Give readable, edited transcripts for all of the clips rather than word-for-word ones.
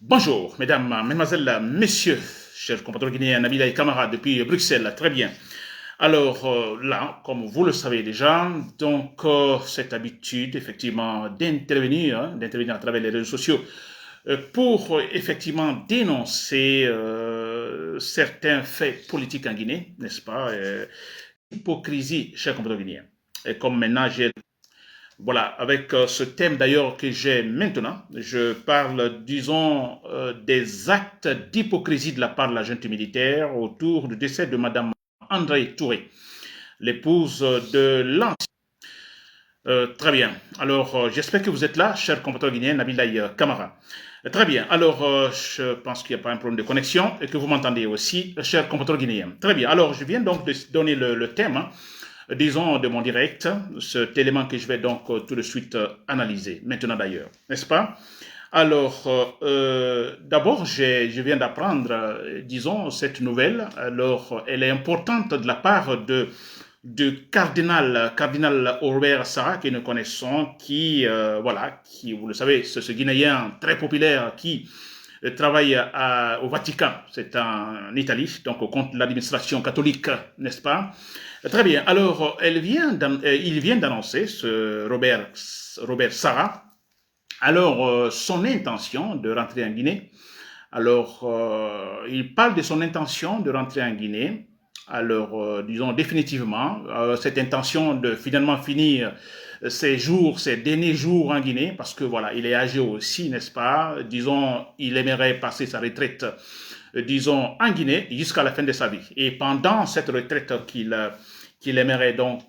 Bonjour, mesdames, mesdemoiselles, messieurs, chers compatriotes guinéens, Nabila et camarades depuis Bruxelles, très bien. Alors là, comme vous le savez déjà, donc cette habitude effectivement d'intervenir à travers les réseaux sociaux pour effectivement dénoncer certains faits politiques en Guinée, n'est-ce pas, hypocrisie, chers compatriotes guinéens. Et comme maintenant j'ai voilà, avec ce thème d'ailleurs que j'ai maintenant, je parle, disons, des actes d'hypocrisie de la part de la junte militaire autour du décès de Madame André Touré, l'épouse de l'ancien. Très bien. Alors, j'espère que vous êtes là, cher compatriote guinéen, Nabilaï Kamara. Très bien. Alors, je pense qu'il n'y a pas un problème de connexion et que vous m'entendez aussi, cher compatriote guinéen. Très bien. Alors, je viens donc de donner le thème, hein, disons, de mon direct, cet élément que je vais donc tout de suite analyser, maintenant d'ailleurs, n'est-ce pas? Alors, d'abord, je viens d'apprendre, disons, cette nouvelle. Alors, elle est importante de la part de cardinal Robert Sarah, que nous connaissons, voilà, qui, vous le savez, c'est ce Guinéen très populaire qui travaille au Vatican, c'est en Italie, donc contre l'administration catholique, n'est-ce pas? Très bien. Alors, il vient d'annoncer, ce Robert Sarah, alors son intention de rentrer en Guinée. Alors, il parle de son intention de rentrer en Guinée. Alors, disons définitivement, cette intention de finalement finir ses derniers jours en Guinée, parce que voilà, il est âgé aussi, n'est-ce pas? Disons, il aimerait passer sa retraite, disons, en Guinée jusqu'à la fin de sa vie. Et pendant cette retraite qu'il aimerait donc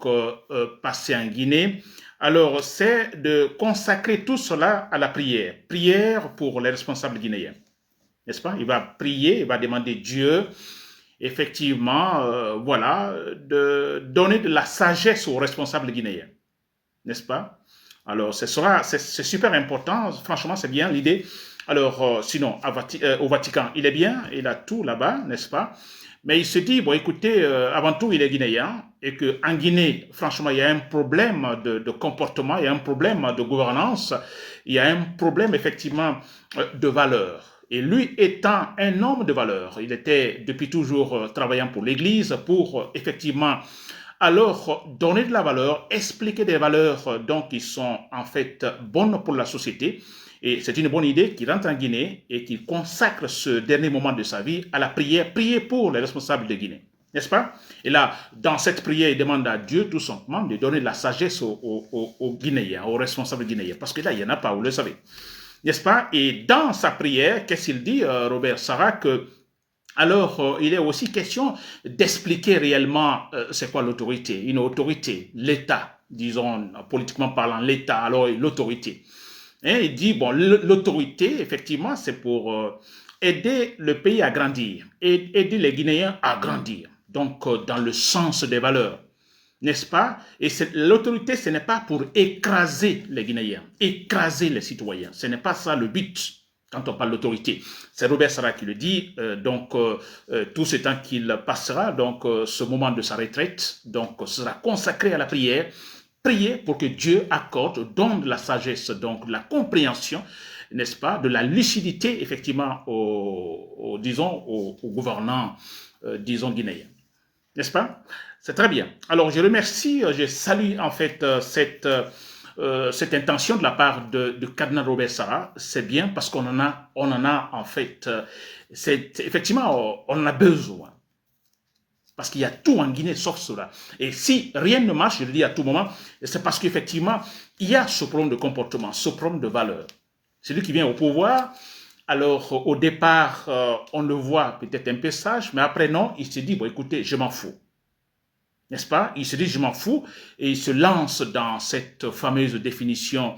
passer en Guinée, alors c'est de consacrer tout cela à la prière. Prière pour les responsables guinéens, n'est-ce pas? Il va prier, il va demander Dieu, effectivement, voilà, de donner de la sagesse aux responsables guinéens, n'est-ce pas? Alors, c'est super important, franchement, c'est bien l'idée. Alors, sinon, au Vatican, il est bien, il a tout là-bas, n'est-ce pas? Mais il se dit, bon, écoutez, avant tout, il est guinéen, et qu'en Guinée, franchement, il y a un problème de comportement, il y a un problème de gouvernance, il y a un problème, effectivement, de valeur. Et lui étant un homme de valeur, il était depuis toujours travaillant pour l'Église, pour effectivement alors donner de la valeur, expliquer des valeurs donc qui sont en fait bonnes pour la société. Et c'est une bonne idée qu'il rentre en Guinée et qu'il consacre ce dernier moment de sa vie à la prière, prier pour les responsables de Guinée. N'est-ce pas? Et là, dans cette prière, il demande à Dieu tout simplement de donner de la sagesse aux Guinéens, aux responsables guinéens. Parce que là, il n'y en a pas, vous le savez. N'est-ce pas? Et dans sa prière, qu'est-ce qu'il dit, Robert Sarah, que alors, il est aussi question d'expliquer réellement c'est quoi l'autorité. Une autorité, l'État, disons, politiquement parlant, l'État, alors l'autorité. Hein, il dit, bon, l'autorité, effectivement, c'est pour aider le pays à grandir, et aider les Guinéens à grandir. Donc, dans le sens des valeurs, n'est-ce pas? Et l'autorité, ce n'est pas pour écraser les Guinéens, écraser les citoyens. Ce n'est pas ça le but quand on parle d'autorité. C'est Robert Sarah qui le dit, tout ce temps qu'il passera, donc ce moment de sa retraite, donc sera consacré à la prière, prier pour que Dieu accorde, donne de la sagesse, donc de la compréhension, n'est-ce pas, de la lucidité, effectivement, disons, aux gouvernants, disons, guinéens. N'est-ce pas? C'est très bien. Alors, je remercie, je salue en fait cette intention de la part de Cardinal Robert Sarah. C'est bien parce on en a en fait, effectivement, on en a besoin. Parce qu'il y a tout en Guinée sauf cela. Et si rien ne marche, je le dis à tout moment, c'est parce qu'effectivement, il y a ce problème de comportement, ce problème de valeur. Celui qui vient au pouvoir, alors au départ, on le voit peut-être un peu sage, mais après non, il se dit, bon écoutez, je m'en fous. N'est-ce pas? Il se dit, je m'en fous, et il se lance dans cette fameuse définition,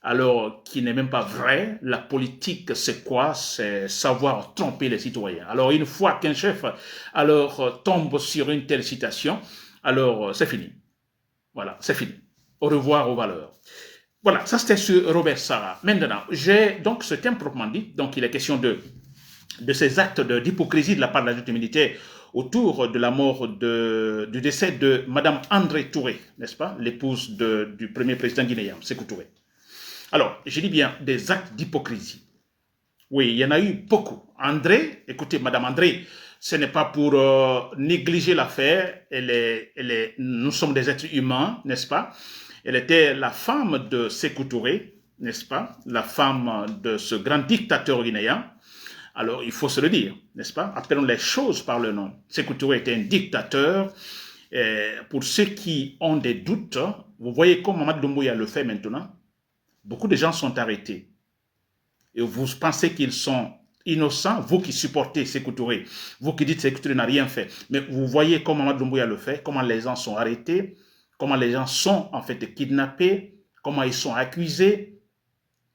alors qui n'est même pas vraie. La politique, c'est quoi? C'est savoir tromper les citoyens. Alors, une fois qu'un chef, alors, tombe sur une telle citation, alors, c'est fini. Voilà, c'est fini. Au revoir aux valeurs. Voilà, ça c'était sur Robert Sarah. Maintenant, j'ai donc ce thème proprement dit, donc il est question de ces actes d'hypocrisie de la part de la junte militaire autour de la mort du décès de Madame André Touré, n'est-ce pas, l'épouse du premier président guinéen, Sékou Touré. Alors, je dis bien des actes d'hypocrisie. Oui, il y en a eu beaucoup. André, écoutez, Madame André, ce n'est pas pour négliger l'affaire. Nous sommes des êtres humains, n'est-ce pas? Elle était la femme de Sékou Touré, n'est-ce pas? La femme de ce grand dictateur guinéen. Alors, il faut se le dire, n'est-ce pas? Appelons les choses par le nom. Sékou Touré était un dictateur. Et pour ceux qui ont des doutes, vous voyez comme Mamadou Doumbouya le fait maintenant. Beaucoup de gens sont arrêtés. Et vous pensez qu'ils sont innocents, vous qui supportez Sékou Touré, vous qui dites que Sékou Touré n'a rien fait. Mais vous voyez comment Mamadou Doumbouya le fait, comment les gens sont arrêtés, comment les gens sont en fait kidnappés, comment ils sont accusés,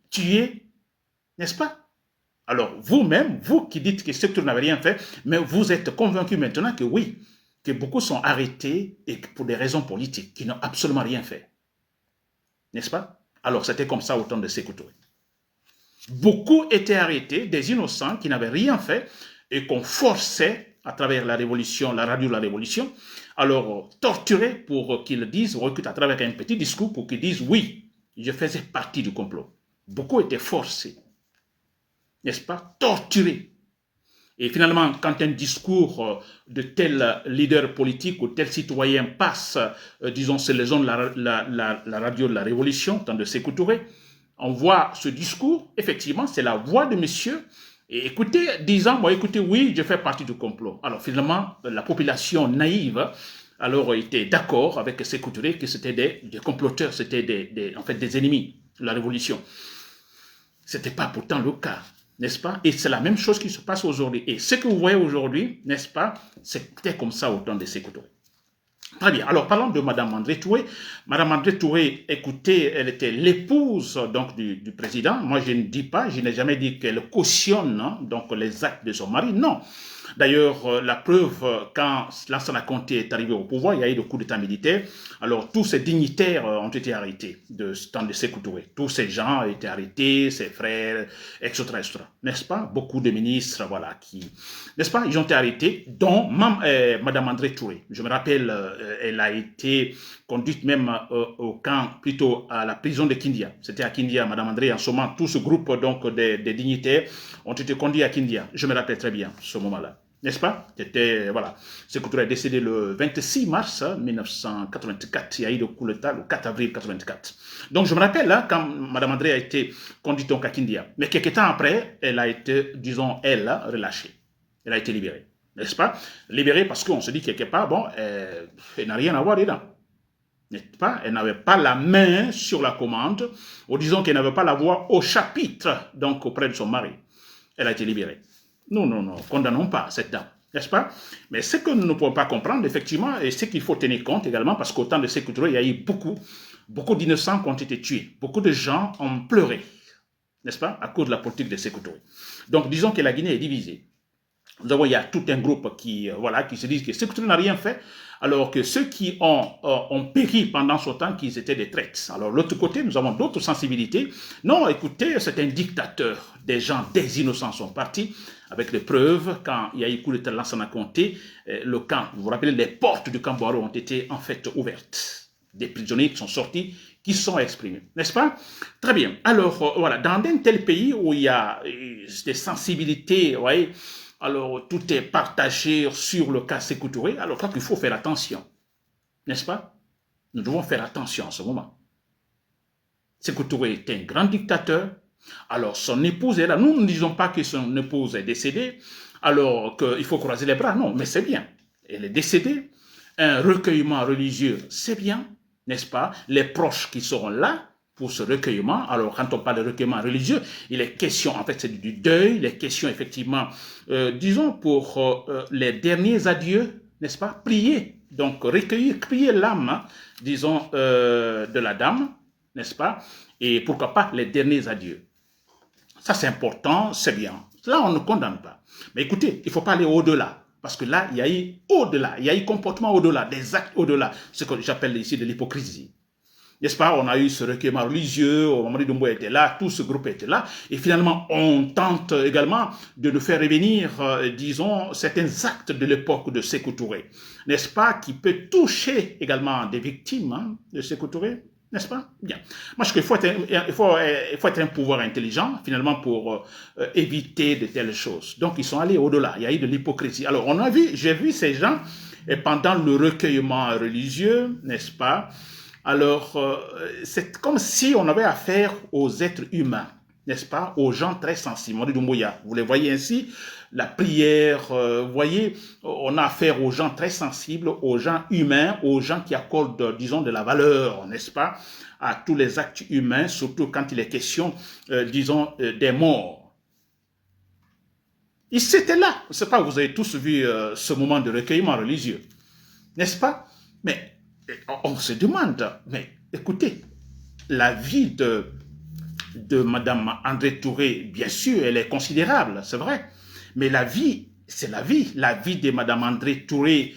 tués, n'est-ce pas? Alors, vous-même, vous qui dites que Sékou Touré n'avait rien fait, mais vous êtes convaincu maintenant que oui, que beaucoup sont arrêtés et pour des raisons politiques, qui n'ont absolument rien fait. N'est-ce pas? Alors, c'était comme ça au temps de Sékou Touré. Beaucoup étaient arrêtés, des innocents qui n'avaient rien fait et qu'on forçait à travers la révolution, la radio de la révolution, alors torturés pour qu'ils disent, à travers un petit discours pour qu'ils disent oui, je faisais partie du complot. Beaucoup étaient forcés, n'est-ce pas, torturés. Et finalement, quand un discours de tel leader politique ou tel citoyen passe, disons, c'est les ondes de la radio de la révolution, tant de Sékou Touré, on voit ce discours, effectivement, c'est la voix de monsieur. Et écoutez, disant, bon, écoutez, oui, je fais partie du complot. Alors finalement, la population naïve, alors était d'accord avec Sékou Touré que c'était des comploteurs, c'était en fait des ennemis de la révolution. Ce n'était pas pourtant le cas, n'est-ce pas? Et c'est la même chose qui se passe aujourd'hui. Et ce que vous voyez aujourd'hui, n'est-ce pas, c'était comme ça au temps de Sékou Touré. Très bien. Alors, parlons de Madame André Touré. Madame André Touré, écoutez, elle était l'épouse donc du président. Moi, je ne dis pas, je n'ai jamais dit qu'elle cautionne donc les actes de son mari. Non. D'ailleurs, la preuve, quand Lansana Conté est arrivé au pouvoir, il y a eu le coup d'état militaire. Alors, tous ces dignitaires ont été arrêtés de ce temps de Sékou Touré. Tous ces gens ont été arrêtés, ses frères, etc., etc. N'est-ce pas? Beaucoup de ministres, voilà, qui, n'est-ce pas? Ils ont été arrêtés, dont Madame André Touré. Je me rappelle, elle a été conduite même au camp, plutôt à la prison de Kindia. C'était à Kindia, Madame André, en ce moment, tout ce groupe donc des dignitaires ont été conduits à Kindia. Je me rappelle très bien ce moment-là. N'est-ce pas? C'était, voilà. Sékou Touré est décédé le 26 mars 1984. Il y a eu le coup d'État le 4 avril 1984. Donc, je me rappelle, là, quand Mme André a été conduite donc à Kindia. Mais quelques temps après, elle a été, disons, elle, relâchée. Elle a été libérée. N'est-ce pas? Libérée parce qu'on se dit quelque part, bon, elle n'a rien à voir dedans. N'est-ce pas? Elle n'avait pas la main sur la commande, ou disons qu'elle n'avait pas la voix au chapitre, donc auprès de son mari. Elle a été libérée. Nous, condamnons pas cette dame, n'est-ce pas? Mais ce que nous ne pouvons pas comprendre, effectivement, et ce qu'il faut tenir compte également, parce qu'au temps de Sékou Touré, il y a eu beaucoup d'innocents qui ont été tués. Beaucoup de gens ont pleuré, n'est-ce pas, à cause de la politique de Sékou Touré. Donc, disons que la Guinée est divisée. Nous avons, il y a tout un groupe qui se disent que Sékou Touré n'a rien fait, alors que ceux qui ont péri pendant ce temps, qu'ils étaient des traîtres. Alors, l'autre côté, nous avons d'autres sensibilités. Non, écoutez, c'est un dictateur. Des gens, des innocents sont partis, avec les preuves, quand il y a eu coup de Lansana Conté, le camp, vous vous rappelez, les portes du camp Boiro ont été en fait ouvertes. Des prisonniers qui sont sortis, qui sont exprimés, n'est-ce pas? Très bien. Alors, voilà, dans un tel pays où il y a des sensibilités, vous voyez, alors tout est partagé sur le cas Sékou Touré, alors je crois qu'il faut faire attention, n'est-ce pas? Nous devons faire attention en ce moment. Sékou Touré est un grand dictateur. Alors, son épouse est là. Nous ne disons pas que son épouse est décédée, alors qu'il faut croiser les bras. Non, mais c'est bien. Elle est décédée. Un recueillement religieux, c'est bien, n'est-ce pas? Les proches qui seront là pour ce recueillement. Alors, quand on parle de recueillement religieux, il est question, en fait, c'est du deuil. Il est question, effectivement, disons, pour les derniers adieux, n'est-ce pas? Prier. Donc, recueillir, prier l'âme, hein, disons, de la dame, n'est-ce pas? Et pourquoi pas les derniers adieux. Ça, c'est important, c'est bien. Là, on ne condamne pas. Mais écoutez, il ne faut pas aller au-delà. Parce que là, il y a eu au-delà. Il y a eu comportement au-delà, des actes au-delà. Ce que j'appelle ici de l'hypocrisie. N'est-ce pas? On a eu ce recueillement religieux, Mamadou Doumbouya était là, tout ce groupe était là. Et finalement, on tente également de nous faire revenir, disons, certains actes de l'époque de Sékou Touré. N'est-ce pas? Qui peut toucher également des victimes, hein, de Sékou Touré. N'est-ce pas? Bien. Moi, je crois qu'il faut être un pouvoir intelligent, finalement, pour éviter de telles choses. Donc, ils sont allés au-delà. Il y a eu de l'hypocrisie. Alors, j'ai vu ces gens pendant le recueillement religieux, n'est-ce pas? Alors, c'est comme si on avait affaire aux êtres humains, n'est-ce pas? Aux gens très sensibles. Vous les voyez ainsi, la prière, vous voyez, on a affaire aux gens très sensibles, aux gens humains, aux gens qui accordent, disons, de la valeur, n'est-ce pas? À tous les actes humains, surtout quand il est question, disons, des morts. C'était là. Je ne sais pas, vous avez tous vu ce moment de recueillement religieux, n'est-ce pas? Mais on se demande, mais écoutez, la vie de Madame André Touré, bien sûr, elle est considérable, c'est vrai, mais la vie, c'est la vie. La vie de Madame André Touré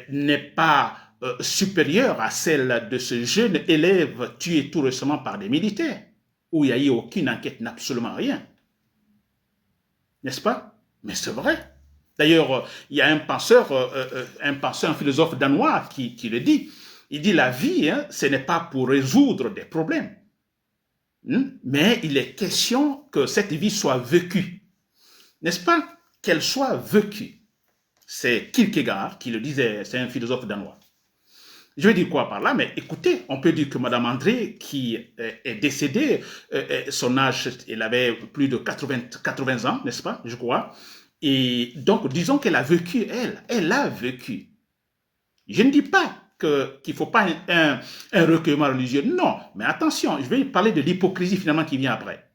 n'est pas supérieure à celle de ce jeune élève tué tout récemment par des militaires, où il n'y a eu aucune enquête, absolument rien. N'est-ce pas? Mais c'est vrai. D'ailleurs, il y a un penseur, un philosophe danois qui le dit. Il dit la vie, hein, ce n'est pas pour résoudre des problèmes, mais il est question que cette vie soit vécue. N'est-ce pas? Qu'elle soit vécue. C'est Kierkegaard qui le disait, c'est un philosophe danois. Je vais dire quoi par là? Mais écoutez, on peut dire que Madame André, qui est décédée, son âge, elle avait plus de 80 ans, n'est-ce pas, je crois. Et donc, disons qu'elle a vécu, elle a vécu. Je ne dis pas qu'il ne faut pas un recueillement religieux, non. Mais attention, je vais parler de l'hypocrisie finalement qui vient après.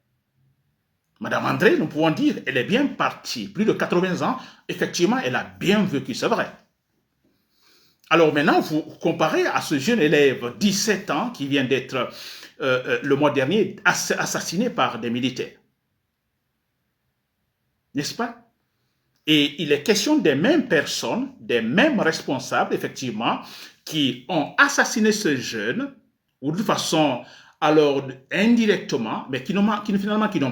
Madame André, nous pouvons dire, elle est bien partie, plus de 80 ans, effectivement, elle a bien vécu, c'est vrai. Alors maintenant, vous comparez à ce jeune élève, 17 ans, qui vient d'être, le mois dernier, assassiné par des militaires. N'est-ce pas? Et il est question des mêmes personnes, des mêmes responsables, effectivement, qui ont assassiné ce jeune, ou de façon, alors, indirectement, mais qui n'ont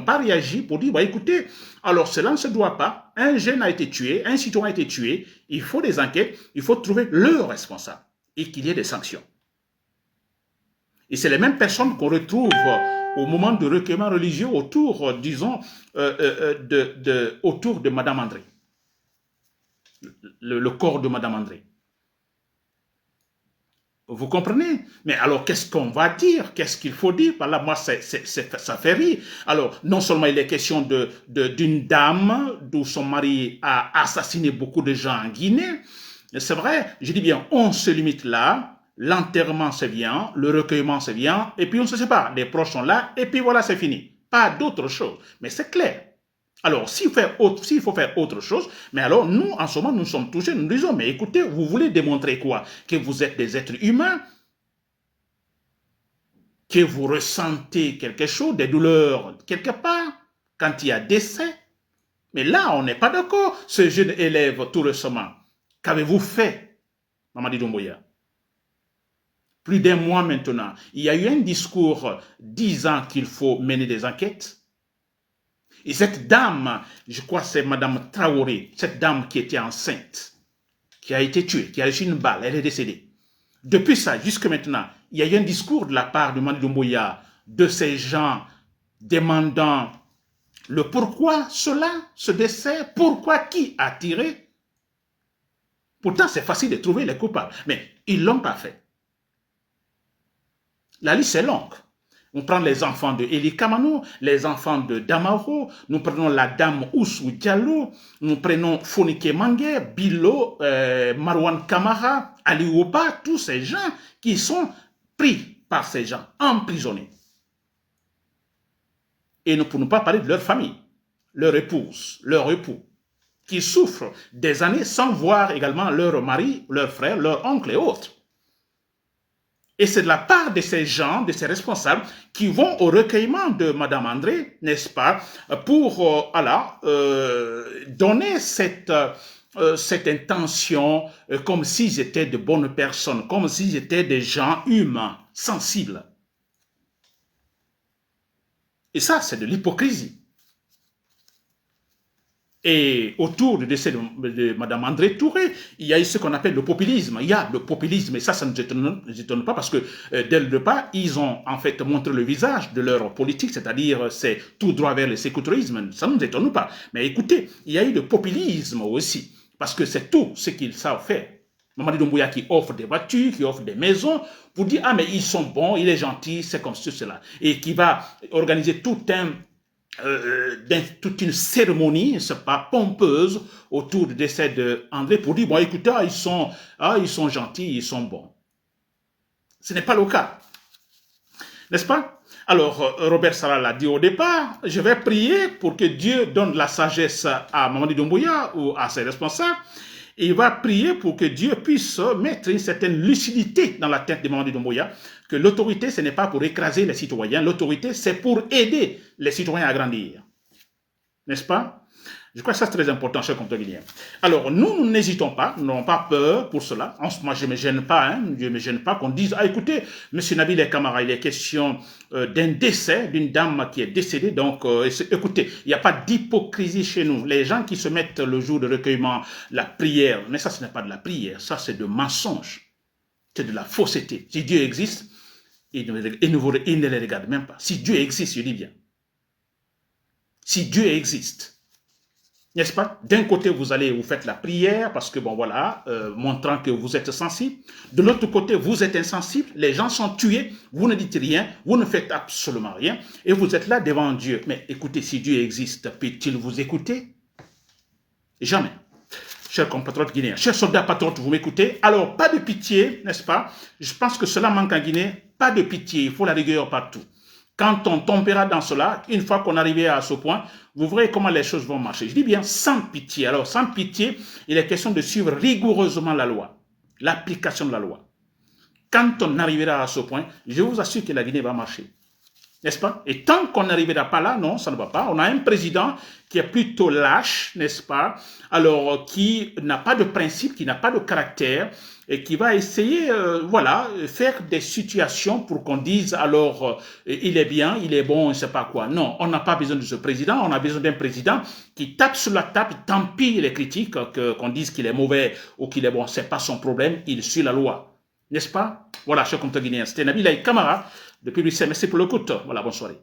pas réagi pour dire, bah, écoutez, alors cela ne se doit pas, un jeune a été tué, un citoyen a été tué, il faut des enquêtes, il faut trouver le responsable et qu'il y ait des sanctions. Et c'est les mêmes personnes qu'on retrouve au moment de recueillement religieux autour, disons, autour de Madame André. Le corps de Madame André. Vous comprenez? Mais alors, qu'est-ce qu'on va dire? Qu'est-ce qu'il faut dire? Par là, moi, ça fait rire. Alors, non seulement il est question d'une dame dont son mari a assassiné beaucoup de gens en Guinée, c'est vrai, je dis bien, on se limite là, l'enterrement c'est bien, le recueillement c'est bien, et puis on ne se sépare, les proches sont là, et puis voilà, c'est fini. Pas d'autre chose, mais c'est clair. Alors, s'il faut faire autre chose, mais alors nous, en ce moment, nous sommes touchés, nous disons, mais écoutez, vous voulez démontrer quoi? Que vous êtes des êtres humains? Que vous ressentez quelque chose, des douleurs quelque part, quand il y a décès? Mais là, on n'est pas d'accord. Ce jeune élève, tout récemment, qu'avez-vous fait, Mamadi Doumbouya? Plus d'un mois maintenant, il y a eu un discours disant qu'il faut mener des enquêtes. Et cette dame, je crois que c'est Madame Traoré, cette dame qui était enceinte, qui a été tuée, qui a reçu une balle, elle est décédée. Depuis ça, jusque maintenant, il y a eu un discours de la part de Mamadi Doumbouya, de ces gens demandant le pourquoi cela, ce décès, pourquoi, qui a tiré. Pourtant, c'est facile de trouver les coupables, mais ils ne l'ont pas fait. La liste est longue. On prend les enfants de Eli Kamano, les enfants de Damaro, nous prenons la dame Oussou Diallo, nous prenons Fonike Mangue, Bilo, Marwan Kamara, Ali Ouba, tous ces gens qui sont pris par ces gens, emprisonnés. Et nous ne pouvons pas parler de leur famille, leur épouse, leur époux, qui souffrent des années sans voir également leur mari, leur frère, leur oncle et autres. Et c'est de la part de ces gens, de ces responsables, qui vont au recueillement de Madame André, n'est-ce pas, pour donner cette intention comme s'ils étaient de bonnes personnes, comme s'ils étaient des gens humains, sensibles. Et ça, c'est de l'hypocrisie. Et autour du décès de Mme André Touré, il y a eu ce qu'on appelle le populisme. Il y a le populisme, et ça ne nous étonne pas parce que dès le départ, ils ont en fait montré le visage de leur politique, c'est-à-dire c'est tout droit vers le sécularisme. Ça ne nous étonne pas. Mais écoutez, il y a eu le populisme aussi, parce que c'est tout ce qu'ils savent faire. Mamadi Doumbouya qui offre des voitures, qui offre des maisons, pour dire, ah mais ils sont bons, il est gentil, c'est comme cela. Et qui va organiser toute une cérémonie, c'est pas pompeuse, autour du décès d'André pour dire, bon écoutez, ils sont gentils, ils sont bons. Ce n'est pas le cas. N'est-ce pas? Alors, Robert Sarah l'a dit au départ, je vais prier pour que Dieu donne la sagesse à Mamadi Doumbouya ou à ses responsables. Et il va prier pour que Dieu puisse mettre une certaine lucidité dans la tête de Mamadi Doumbouya, que l'autorité, ce n'est pas pour écraser les citoyens, l'autorité, c'est pour aider les citoyens à grandir. N'est-ce pas? Je crois que ça c'est très important, cher compteur guinéen. Alors, nous n'hésitons pas, nous n'avons pas peur pour cela. Moi, je ne me gêne pas, Dieu ne me gêne pas qu'on dise, ah écoutez, M. Nabil et Camara, il est question d'un décès, d'une dame qui est décédée. Donc, écoutez, il n'y a pas d'hypocrisie chez nous. Les gens qui se mettent le jour de recueillement, la prière, mais ça, ce n'est pas de la prière, ça c'est de mensonge. C'est de la fausseté. Si Dieu existe, il ne les regarde même pas. Si Dieu existe, je dis bien. Si Dieu existe, n'est-ce pas? D'un côté, vous faites la prière parce que, bon, voilà, montrant que vous êtes sensible. De l'autre côté, vous êtes insensible. Les gens sont tués. Vous ne dites rien. Vous ne faites absolument rien. Et vous êtes là devant Dieu. Mais écoutez, si Dieu existe, peut-il vous écouter? Jamais. Chers compatriotes guinéens, chers soldats patriotes, vous m'écoutez? Alors, pas de pitié, n'est-ce pas? Je pense que cela manque en Guinée. Pas de pitié. Il faut la rigueur partout. Quand on tombera dans cela, une fois qu'on arrivera à ce point, vous verrez comment les choses vont marcher. Je dis bien sans pitié. Alors, sans pitié, il est question de suivre rigoureusement la loi, l'application de la loi. Quand on arrivera à ce point, je vous assure que la Guinée va marcher. N'est-ce pas? Et tant qu'on n'arrivera pas là, non, ça ne va pas. On a un président qui est plutôt lâche, n'est-ce pas? Alors, qui n'a pas de principe, qui n'a pas de caractère, et qui va essayer, voilà, faire des situations pour qu'on dise, alors, il est bien, il est bon, on ne sait pas quoi. Non, on n'a pas besoin de ce président, on a besoin d'un président qui tape sur la table, tant pis les critiques, qu'on dise qu'il est mauvais ou qu'il est bon, c'est pas son problème, il suit la loi. N'est-ce pas? Voilà, cher compteur guinéen, c'était Nabil Camara, depuis Bruxelles. Merci pour l'écoute. Voilà, bonne soirée.